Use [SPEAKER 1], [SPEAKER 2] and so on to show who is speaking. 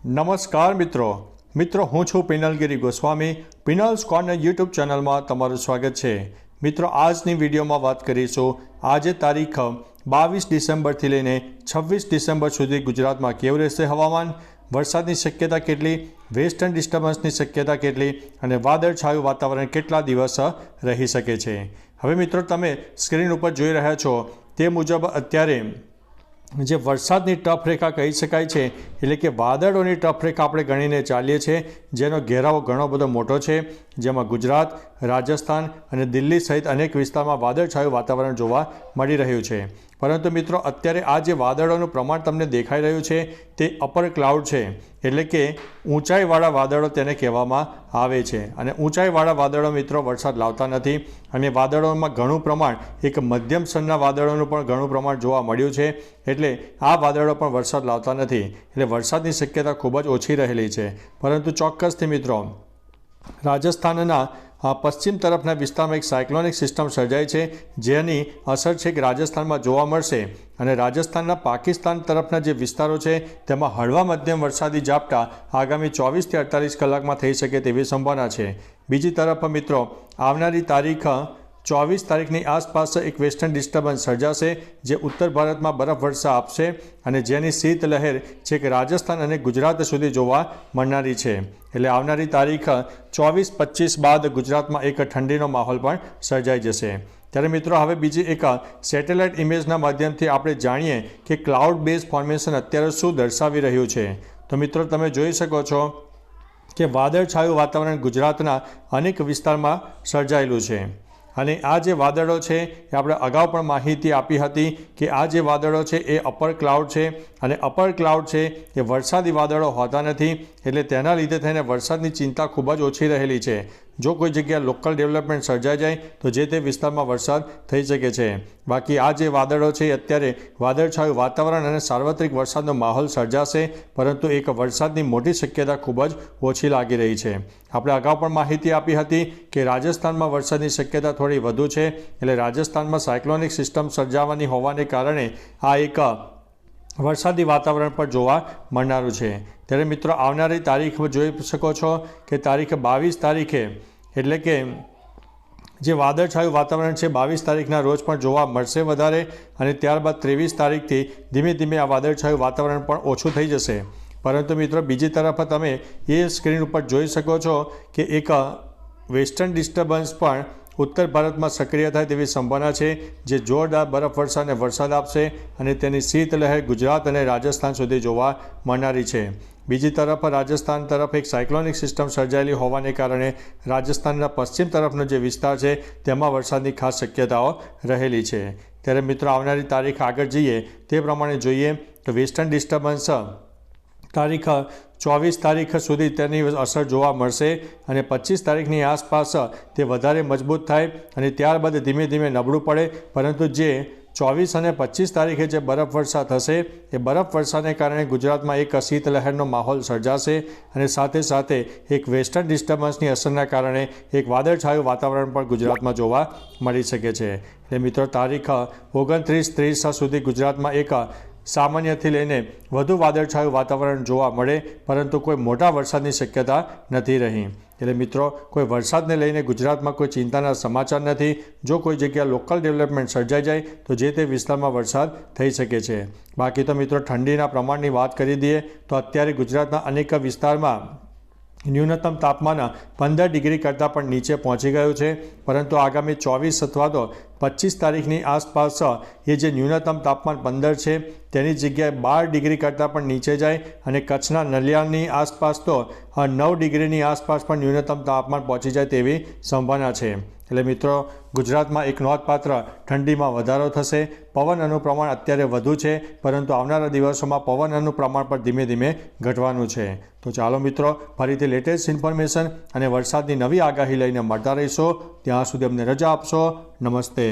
[SPEAKER 1] નમસ્કાર મિત્રો હું છું પિનલગીરી ગોસ્વામી। પિનલ્સ કોર્નર યુટ્યુબ ચેનલમાં તમારું સ્વાગત છે। મિત્રો આજની વિડીયોમાં વાત કરીશું આજે તારીખ 22 ડિસેમ્બરથી લઈને 26 ડિસેમ્બર સુધી ગુજરાતમાં કેવું રહેશે હવામાન, વરસાદની શક્યતા કેટલી, વેસ્ટર્ન ડિસ્ટર્બન્સની શક્યતા કેટલી અને વાદળછાયું વાતાવરણ કેટલા દિવસ રહી શકે છે। હવે મિત્રો તમે સ્ક્રીન ઉપર જોઈ રહ્યા છો તે મુજબ અત્યારે જે વરસાદની ટફ રેખા કહી શકાય છે, એટલે કે વાદળોની ટફ રેખા આપણે ગણીને ચાલીએ છીએ, જેનો ઘેરાવો ઘણો બધો મોટો છે, જેમાં ગુજરાત, રાજસ્થાન અને દિલ્હી સહિત અનેક વિસ્તારમાં વાદળછાયું વાતાવરણ જોવા મળી રહ્યું છે। પરંતુ મિત્રો અત્યારે આ જે વાદળોનું પ્રમાણ તમને દેખાઈ રહ્યું છે તે અપર ક્લાઉડ છે, એટલે કે ઊંચાઈવાળા વાદળો તેને કહેવામાં આવે છે। અને ઊંચાઈવાળા વાદળો મિત્રો વરસાદ લાવતા નથી અને વાદળોમાં ઘણું પ્રમાણ એક મધ્યમ સ્તરના વાદળોનું પણ ઘણું પ્રમાણ જોવા મળ્યું છે, એટલે આ વાદળો પણ વરસાદ લાવતા નથી, એટલે વરસાદની શક્યતા ખૂબ જ ઓછી રહેલી છે। પરંતુ ચોક્કસથી મિત્રો રાજસ્થાનના પશ્ચિમ તરફના વિસ્તારમાં એક સાયક્લોનિક સિસ્ટમ સર્જાઈ છે, જેની અસર છે કે રાજસ્થાનમાં જોવા મળશે અને રાજસ્થાનના પાકિસ્તાન તરફના જે વિસ્તારો છે તેમાં હળવા મધ્યમ વરસાદી ઝાપટા આગામી 24 થી 48 કલાકમાં થઈ શકે તેવી સંભાવના છે। બીજી તરફ મિત્રો આવનારી તારીખ 24 તારીખની આસપાસ એક વેસ્ટર્ન ડિસ્ટર્બન્સ સર્જાશે, જે ઉત્તર ભારતમાં બરફવર્ષા આપશે અને જેની શીત લહેર છેક રાજસ્થાન અને ગુજરાત સુધી જોવા મળનારી છે। એટલે આવનારી તારીખ 24-25 બાદ ગુજરાતમાં એક ઠંડીનો માહોલ પણ સર્જાઈ જશે। ત્યારે મિત્રો હવે બીજી એક સેટેલાઇટ ઇમેજના માધ્યમથી આપણે જાણીએ કે ક્લાઉડ બેઝ ફોર્મેશન અત્યારે શું દર્શાવી રહ્યું છે। તો મિત્રો તમે જોઈ શકો છો કે વાદળછાયું વાતાવરણ ગુજરાતના અનેક વિસ્તારમાં સર્જાયેલું છે અને આ જે વાદળો છે એ આપણે અગાઉ પણ માહિતી આપી હતી કે આ જે વાદળો છે એ અપર ક્લાઉડ છે અને અપર ક્લાઉડ છે એ વરસાદી વાદળો હોતા નથી, એટલે તેના લીધે થઈને વરસાદની ચિંતા ખૂબ જ ઓછી રહેલી છે। જો કોઈ જગ્યાએ લોકલ ડેવલપમેન્ટ સર્જાઈ જાય તો જે તે વિસ્તારમાં વરસાદ થઈ શકે છે। બાકી આ જે વાદળો છે અત્યારે વાદળછાયું વાતાવરણ અને સાર્વત્રિક વરસાદનો માહોલ સર્જાશે, પરંતુ એક વરસાદની મોટી શક્યતા ખૂબ જ ઓછી લાગી રહી છે। આપણે અગાઉ પણ માહિતી આપી હતી કે રાજસ્થાનમાં વરસાદની શક્યતા થોડી વધુ છે, એટલે રાજસ્થાનમાં સાયક્લોનિક સિસ્ટમ સર્જાવાની હોવાને કારણે આ એક વરસાદી વાતાવરણ પણ જોવા મળનારું છે। ત્યારે મિત્રો આવનારી તારીખ જોઈ શકો છો કે તારીખ 22 તારીખે, એટલે કે જે વાદળછાયું વાતાવરણ છે 22 તારીખના રોજ પણ જોવા મળશે વધારે અને ત્યારબાદ 23 તારીખથી ધીમે ધીમે આ વાદળછાયું વાતાવરણ પણ ઓછું થઈ જશે। પરંતુ મિત્રો બીજી તરફ તમે એ સ્ક્રીન ઉપર જોઈ શકો છો કે એક વેસ્ટર્ન ડિસ્ટર્બન્સ પણ ઉત્તર ભારતમાં સક્રિય થાય તેવી સંભાવના છે, જે જોરદાર બરફવર્ષા અને વરસાદ આપશે અને તેની શીત લહેર ગુજરાત અને રાજસ્થાન સુધી જોવા મળનારી છે। બીજી તરફ રાજસ્થાન તરફ એક સાયક્લોનિક સિસ્ટમ સર્જાયેલી હોવાને કારણે રાજસ્થાનના પશ્ચિમ તરફનો જે વિસ્તાર છે તેમાં વરસાદની ખાસ શક્યતાઓ રહેલી છે। ત્યારે મિત્રો આવનારી તારીખ આગળ જઈએ તે પ્રમાણે જોઈએ તો વેસ્ટર્ન ડિસ્ટર્બન્સ તારીખ 24 તારીખ સુધી તેની અસર જોવા મળશે અને 25 તારીખની આસપાસ તે વધારે મજબૂત થાય અને ત્યારબાદ ધીમે ધીમે નબળું પડે। પરંતુ જે 24 અને 25 તારીખે જે બરફવર્ષા થશે એ બરફવર્ષાને કારણે ગુજરાતમાં એક શીત લહેરનો માહોલ સર્જાશે અને સાથે સાથે એક વેસ્ટર્ન ડિસ્ટર્બન્સની અસરના કારણે એક વાદળછાયું વાતાવરણ પણ ગુજરાતમાં જોવા મળી શકે છે। એટલે મિત્રો તારીખ 29-30 સુધી ગુજરાતમાં એક સામાન્યથી લઈને વધુ વાદળછાયું વાતાવરણ જોવા મળે, પરંતુ કોઈ મોટા વરસાદની શક્યતા નથી રહી। એટલે મિત્રો કોઈ વરસાદને લઈને ગુજરાતમાં કોઈ ચિંતાના સમાચાર નથી। જો કોઈ જગ્યા લોકલ ડેવલપમેન્ટ સર્જાઈ જાય તો જે તે વિસ્તારમાં વરસાદ થઈ શકે છે। બાકી તો મિત્રો ઠંડીના પ્રમાણની વાત કરી દઈએ તો અત્યારે ગુજરાતના અનેક વિસ્તારમાં ન્યૂનતમ તાપમાન 15 ડિગ્રી કરતાં પણ નીચે પહોંચી ગયું છે, પરંતુ આગામી 24 અથવા તો 25 તારીખની આસપાસ એ જે ન્યૂનતમ તાપમાન 15 છે તેની જગ્યાએ 12 ડિગ્રી કરતાં પણ નીચે જાય અને કચ્છના નલિયાની આસપાસ તો 9 ડિગ્રીની આસપાસ પણ ન્યૂનતમ તાપમાન પહોંચી જાય તેવી સંભાવના છે। એટલે મિત્રો ગુજરાતમાં એક નોંધપાત્ર ઠંડીમાં વધારો થશે। પવનનું પ્રમાણ અત્યારે વધુ છે, પરંતુ આવનારા દિવસોમાં પવનનું પ્રમાણ પણ ધીમે ધીમે ઘટવાનું છે। તો ચાલો મિત્રો ફરીથી લેટેસ્ટ ઇન્ફોર્મેશન અને વરસાદની નવી આગાહી લઈને મળતા રહીશો। ત્યાં સુધી અમને રજા આપશો। નમસ્તે।